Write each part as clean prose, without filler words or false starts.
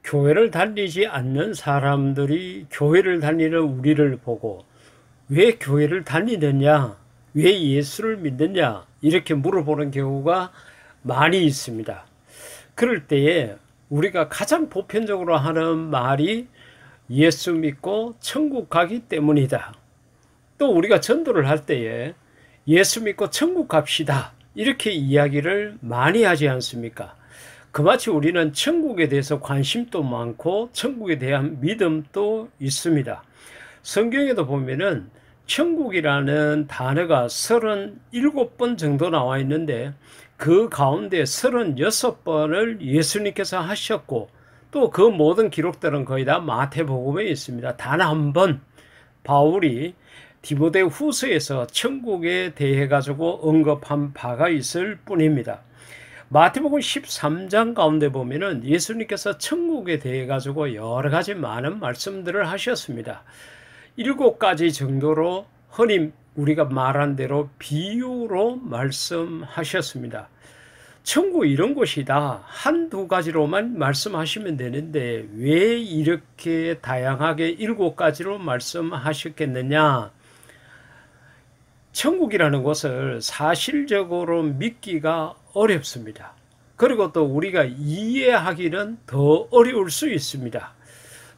교회를 다니지 않는 사람들이 교회를 다니는 우리를 보고 왜 교회를 다니느냐, 왜 예수를 믿느냐 이렇게 물어보는 경우가 많이 있습니다. 그럴 때에 우리가 가장 보편적으로 하는 말이 예수 믿고 천국 가기 때문이다. 또 우리가 전도를 할 때에 예수 믿고 천국 갑시다 이렇게 이야기를 많이 하지 않습니까? 그마치 우리는 천국에 대해서 관심도 많고 천국에 대한 믿음도 있습니다. 성경에도 보면은 천국이라는 단어가 37번 정도 나와 있는데 그 가운데 36번을 예수님께서 하셨고 또 그 모든 기록들은 거의 다 마태복음에 있습니다. 단 한 번 바울이 디모데 후서에서 천국에 대해 가지고 언급한 바가 있을 뿐입니다. 마태복음 13장 가운데 보면은 예수님께서 천국에 대해 가지고 여러 가지 많은 말씀들을 하셨습니다. 7가지 정도로 흔히 우리가 말한 대로 비유로 말씀하셨습니다. 천국 이런 곳이다. 한두 가지로만 말씀하시면 되는데 왜 이렇게 다양하게 7가지로 말씀하셨겠느냐? 천국이라는 것을 사실적으로 믿기가 어렵습니다. 그리고 또 우리가 이해하기는 더 어려울 수 있습니다.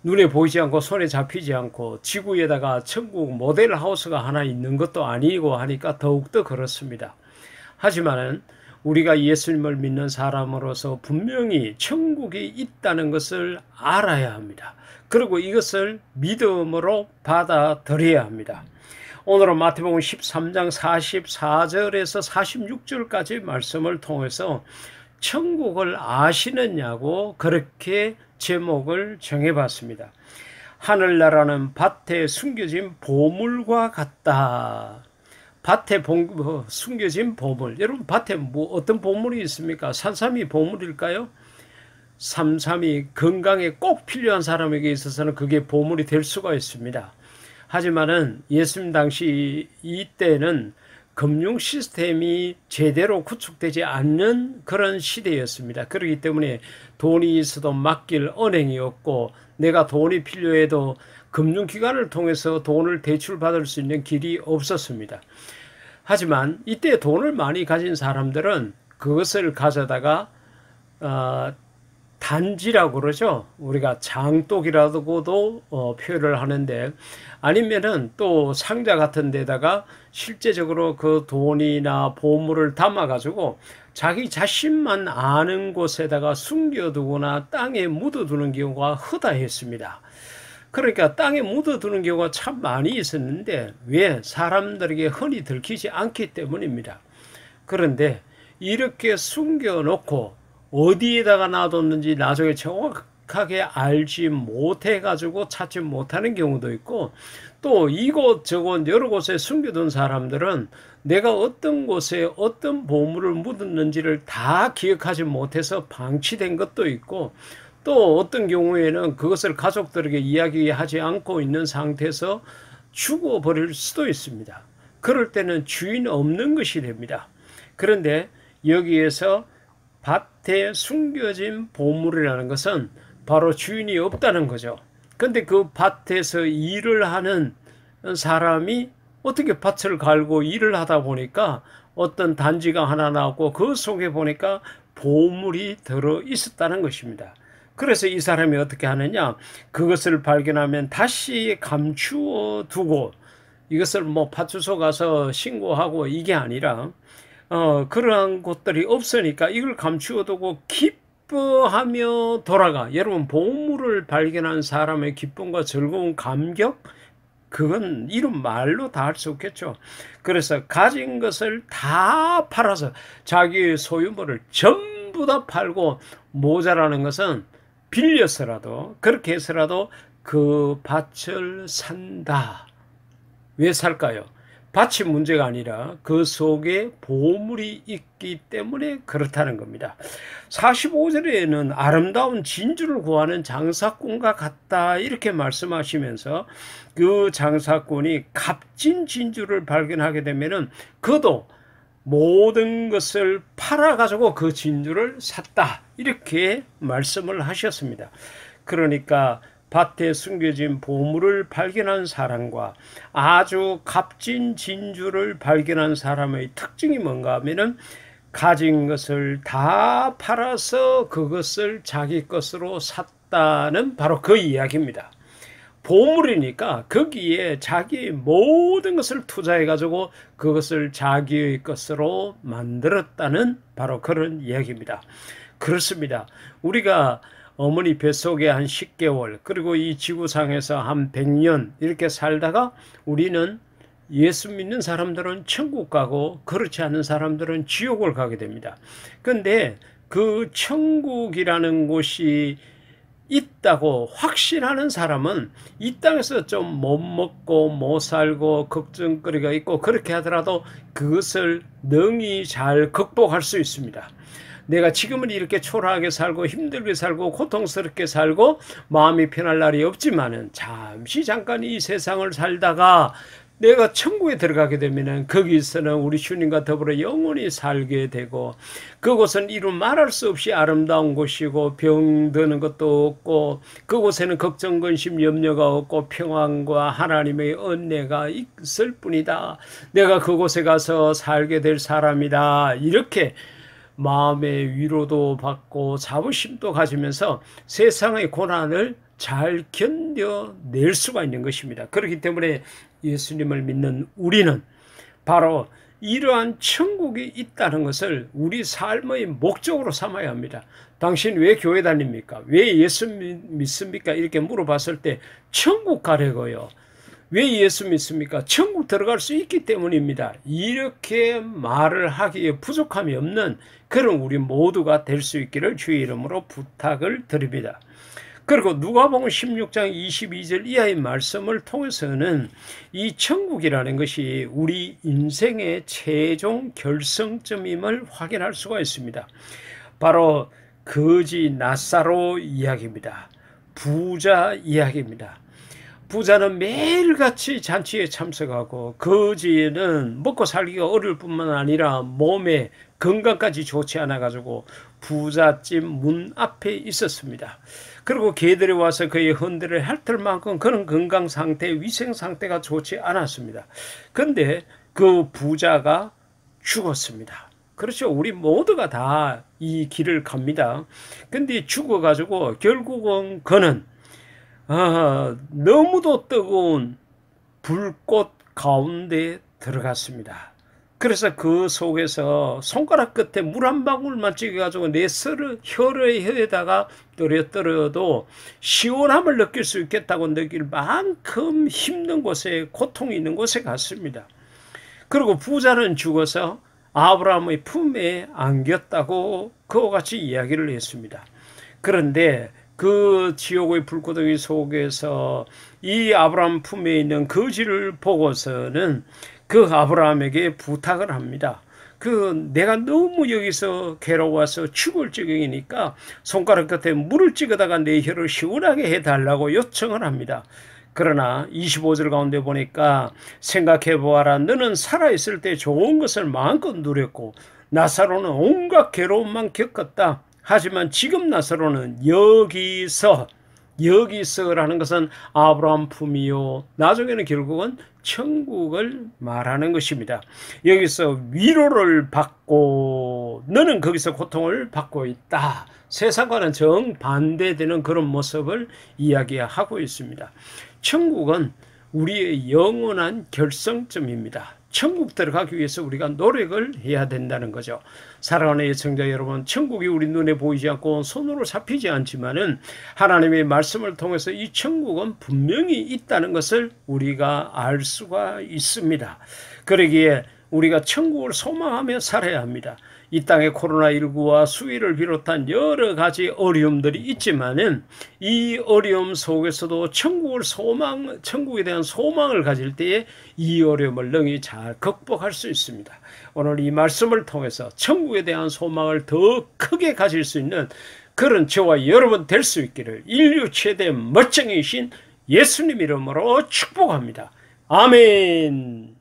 눈에 보이지 않고 손에 잡히지 않고 지구에다가 천국 모델 하우스가 하나 있는 것도 아니고 하니까 더욱더 그렇습니다. 하지만 우리가 예수님을 믿는 사람으로서 분명히 천국이 있다는 것을 알아야 합니다. 그리고 이것을 믿음으로 받아들여야 합니다. 오늘은 마태복음 13장 44절에서 46절까지 말씀을 통해서 천국을 아시느냐고 그렇게 제목을 정해봤습니다. 하늘나라는 밭에 숨겨진 보물과 같다. 밭에 숨겨진 보물. 여러분 밭에 어떤 보물이 있습니까? 산삼이 보물일까요? 삼삼이 건강에 꼭 필요한 사람에게 있어서는 그게 보물이 될 수가 있습니다. 하지만은 예수님 당시 이때는 금융 시스템이 제대로 구축되지 않는 그런 시대였습니다. 그렇기 때문에 돈이 있어도 맡길 은행이 없고 내가 돈이 필요해도 금융기관을 통해서 돈을 대출받을 수 있는 길이 없었습니다. 하지만 이때 돈을 많이 가진 사람들은 그것을 가져다가 단지라고 그러죠. 우리가 장독이라고도 표현을 하는데 아니면은 또 상자 같은 데다가 실제적으로 그 돈이나 보물을 담아 가지고 자기 자신만 아는 곳에다가 숨겨두거나 땅에 묻어두는 경우가 허다했습니다. 그러니까 땅에 묻어두는 경우가 참 많이 있었는데 왜? 사람들에게 흔히 들키지 않기 때문입니다. 그런데 이렇게 숨겨놓고 어디에다가 놔뒀는지 나중에 정확하게 알지 못해 가지고 찾지 못하는 경우도 있고 또 이곳저곳 여러 곳에 숨겨둔 사람들은 내가 어떤 곳에 어떤 보물을 묻었는지를 다 기억하지 못해서 방치된 것도 있고 또 어떤 경우에는 그것을 가족들에게 이야기하지 않고 있는 상태에서 죽어버릴 수도 있습니다. 그럴 때는 주인 없는 것이 됩니다. 그런데 여기에서 밭에 숨겨진 보물이라는 것은 바로 주인이 없다는 거죠. 근데 그 밭에서 일을 하는 사람이 어떻게 밭을 갈고 일을 하다 보니까 어떤 단지가 하나 나왔고 그 속에 보니까 보물이 들어 있었다는 것입니다. 그래서 이 사람이 어떻게 하느냐? 그것을 발견하면 다시 감추어 두고 이것을 뭐 파출소 가서 신고하고 이게 아니라 그러한 곳들이 없으니까 이걸 감추어두고 기뻐하며 돌아가. 여러분 보물을 발견한 사람의 기쁨과 즐거운 감격 그건 이런 말로 다 할 수 없겠죠. 그래서 가진 것을 다 팔아서 자기의 소유물을 전부 다 팔고 모자라는 것은 빌려서라도 그렇게 해서라도 그 밭을 산다. 왜 살까요? 밭이 문제가 아니라 그 속에 보물이 있기 때문에 그렇다는 겁니다. 45절에는 아름다운 진주를 구하는 장사꾼과 같다 이렇게 말씀하시면서 그 장사꾼이 값진 진주를 발견하게 되면은 그도 모든 것을 팔아가지고 그 진주를 샀다 이렇게 말씀을 하셨습니다. 그러니까 밭에 숨겨진 보물을 발견한 사람과 아주 값진 진주를 발견한 사람의 특징이 뭔가 하면은 가진 것을 다 팔아서 그것을 자기 것으로 샀다는 바로 그 이야기입니다. 보물이니까 거기에 자기의 모든 것을 투자해 가지고 그것을 자기의 것으로 만들었다는 바로 그런 이야기입니다. 그렇습니다. 우리가 어머니 뱃속에 한 10개월 그리고 이 지구상에서 한 100년 이렇게 살다가 우리는 예수 믿는 사람들은 천국 가고 그렇지 않은 사람들은 지옥을 가게 됩니다. 그런데 그 천국이라는 곳이 있다고 확신하는 사람은 이 땅에서 좀 못 먹고 못 살고 걱정거리가 있고 그렇게 하더라도 그것을 능히 잘 극복할 수 있습니다. 내가 지금은 이렇게 초라하게 살고 힘들게 살고 고통스럽게 살고 마음이 편할 날이 없지만은 잠깐 이 세상을 살다가 내가 천국에 들어가게 되면은 거기서는 우리 주님과 더불어 영원히 살게 되고 그곳은 이루 말할 수 없이 아름다운 곳이고 병드는 것도 없고 그곳에는 걱정 근심 염려가 없고 평안과 하나님의 은혜가 있을 뿐이다. 내가 그곳에 가서 살게 될 사람이다. 이렇게 마음의 위로도 받고 자부심도 가지면서 세상의 고난을 잘 견뎌낼 수가 있는 것입니다. 그렇기 때문에 예수님을 믿는 우리는 바로 이러한 천국이 있다는 것을 우리 삶의 목적으로 삼아야 합니다. 당신 왜 교회 다닙니까? 왜 예수 믿습니까? 이렇게 물어봤을 때 천국 가려고요. 왜 예수 믿습니까? 천국 들어갈 수 있기 때문입니다. 이렇게 말을 하기에 부족함이 없는 그런 우리 모두가 될 수 있기를 주의 이름으로 부탁을 드립니다. 그리고 누가복음 16장 22절 이하의 말씀을 통해서는 이 천국이라는 것이 우리 인생의 최종 결성점임을 확인할 수가 있습니다. 바로 거지 나사로 이야기입니다. 부자 이야기입니다. 부자는 매일같이 잔치에 참석하고 거지는 먹고 살기가 어려울 뿐만 아니라 몸에 건강까지 좋지 않아 가지고 부잣집 문 앞에 있었습니다. 그리고 개들이 와서 그의 헌들을 핥을 만큼 그런 건강 상태, 위생 상태가 좋지 않았습니다. 그런데 그 부자가 죽었습니다. 그렇죠. 우리 모두가 다 이 길을 갑니다. 근데 죽어가지고 결국은 그는 너무도 뜨거운 불꽃 가운데 들어갔습니다. 그래서 그 속에서 손가락 끝에 물 한 방울만 찍어가지고 내 혀에다가 떨어도 시원함을 느낄 수 있겠다고 느낄 만큼 힘든 곳에 고통이 있는 곳에 갔습니다. 그리고 부자는 죽어서 아브라함의 품에 안겼다고 그와 같이 이야기를 했습니다. 그런데 그 지옥의 불구덩이 속에서 이 아브라함 품에 있는 거지를 보고서는 그 아브라함에게 부탁을 합니다. 내가 너무 여기서 괴로워서 죽을 지경이니까 손가락 끝에 물을 찍어다가 내 혀를 시원하게 해달라고 요청을 합니다. 그러나 25절 가운데 보니까 생각해보아라. 너는 살아있을 때 좋은 것을 마음껏 누렸고 나사로는 온갖 괴로움만 겪었다. 하지만 지금 나사로는 여기서라는 것은 아브라함 품이요. 나중에는 결국은 천국을 말하는 것입니다. 여기서 위로를 받고 너는 거기서 고통을 받고 있다. 세상과는 정반대되는 그런 모습을 이야기하고 있습니다. 천국은 우리의 영원한 결성점입니다. 천국 들어가기 위해서 우리가 노력을 해야 된다는 거죠. 사랑하는 예청자 여러분, 천국이 우리 눈에 보이지 않고 손으로 잡히지 않지만은 하나님의 말씀을 통해서 이 천국은 분명히 있다는 것을 우리가 알 수가 있습니다. 그러기에 우리가 천국을 소망하며 살아야 합니다. 이 땅의 코로나19와 수위를 비롯한 여러 가지 어려움들이 있지만은 이 어려움 속에서도 천국에 대한 소망을 가질 때에 이 어려움을 능히 잘 극복할 수 있습니다. 오늘 이 말씀을 통해서 천국에 대한 소망을 더 크게 가질 수 있는 그런 저와 여러분 될 수 있기를 인류 최대 멋쟁이신 예수님 이름으로 축복합니다. 아멘.